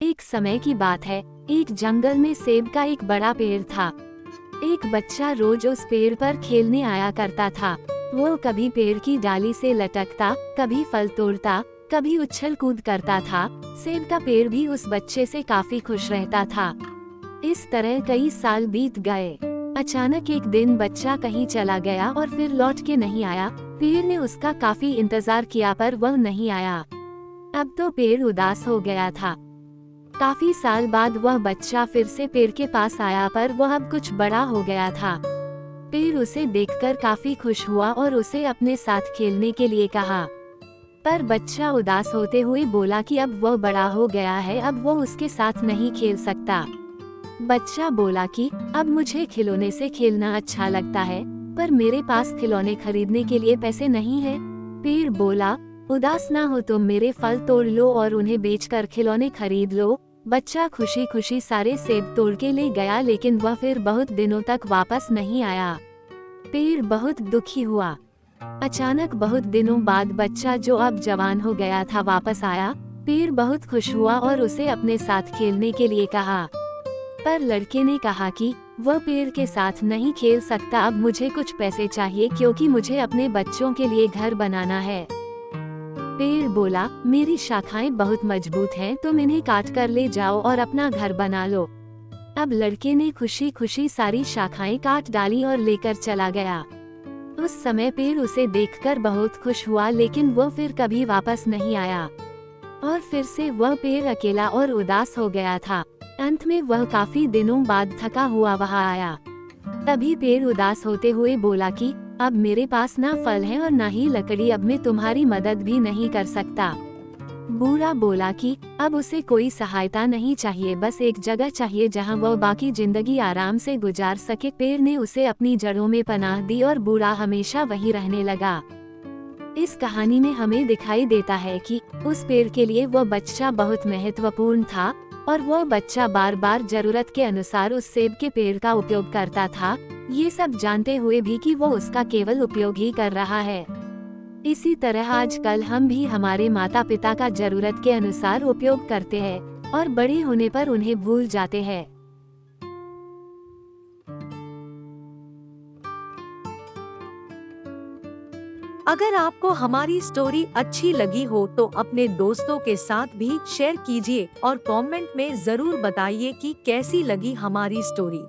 एक समय की बात है, एक जंगल में सेब का एक बड़ा पेड़ था। एक बच्चा रोज उस पेड़ पर खेलने आया करता था। वो कभी पेड़ की डाली से लटकता, कभी फल तोड़ता, कभी उछल कूद करता था। सेब का पेड़ भी उस बच्चे से काफी खुश रहता था। इस तरह कई साल बीत गए। अचानक एक दिन बच्चा कहीं चला गया और फिर लौट के नहीं आया। पेड़ ने उसका काफी इंतजार किया पर वह नहीं आया। अब तो पेड़ उदास हो गया था। काफी साल बाद वह बच्चा फिर से पेड़ के पास आया पर वह अब कुछ बड़ा हो गया था। पेड़ उसे देखकर काफी खुश हुआ और उसे अपने साथ खेलने के लिए कहा। पर बच्चा उदास होते हुए बोला कि अब वह बड़ा हो गया है, अब वो उसके साथ नहीं खेल सकता। बच्चा बोला कि अब मुझे खिलौने से खेलना अच्छा लगता है, पर मेरे पास खिलौने खरीदने के लिए पैसे नहीं है। पेड़ बोला, उदास ना हो, तुम मेरे फल तोड़ लो और उन्हें बेचकर खिलौने खरीद लो। बच्चा खुशी खुशी सारे सेब तोड़ के ले गया, लेकिन वह फिर बहुत दिनों तक वापस नहीं आया। पेड़ बहुत दुखी हुआ। अचानक बहुत दिनों बाद बच्चा, जो अब जवान हो गया था, वापस आया। पेड़ बहुत खुश हुआ और उसे अपने साथ खेलने के लिए कहा। पर लड़के ने कहा कि वह पेड़ के साथ नहीं खेल सकता, अब मुझे कुछ पैसे चाहिए क्योंकि मुझे अपने बच्चों के लिए घर बनाना है। पेड़ बोला, मेरी शाखाएं बहुत मजबूत हैं, तुम इन्हें काट कर ले जाओ और अपना घर बना लो। अब लड़के ने खुशी खुशी सारी शाखाएं काट डाली और लेकर चला गया। उस समय पेड़ उसे देखकर बहुत खुश हुआ, लेकिन वह फिर कभी वापस नहीं आया और फिर से वह पेड़ अकेला और उदास हो गया था। अंत में वह काफी दिनों बाद थका हुआ वहां आया। तभी पेड़ उदास होते हुए बोला कि अब मेरे पास ना फल है और ना ही लकड़ी, अब मैं तुम्हारी मदद भी नहीं कर सकता। बूढ़ा बोला कि अब उसे कोई सहायता नहीं चाहिए, बस एक जगह चाहिए जहां वह बाकी जिंदगी आराम से गुजार सके। पेड़ ने उसे अपनी जड़ों में पनाह दी और बूढ़ा हमेशा वहीं रहने लगा। इस कहानी में हमें दिखाई देता है कि उस पेड़ के लिए वह बच्चा बहुत महत्वपूर्ण था और वह बच्चा बार बार जरूरत के अनुसार उस सेब के पेड़ का उपयोग करता था, ये सब जानते हुए भी कि वो उसका केवल उपयोग ही कर रहा है। इसी तरह आजकल हम भी हमारे माता पिता का जरूरत के अनुसार उपयोग करते हैं और बड़े होने पर उन्हें भूल जाते हैं। अगर आपको हमारी स्टोरी अच्छी लगी हो तो अपने दोस्तों के साथ भी शेयर कीजिए और कमेंट में जरूर बताइए कि कैसी लगी हमारी स्टोरी।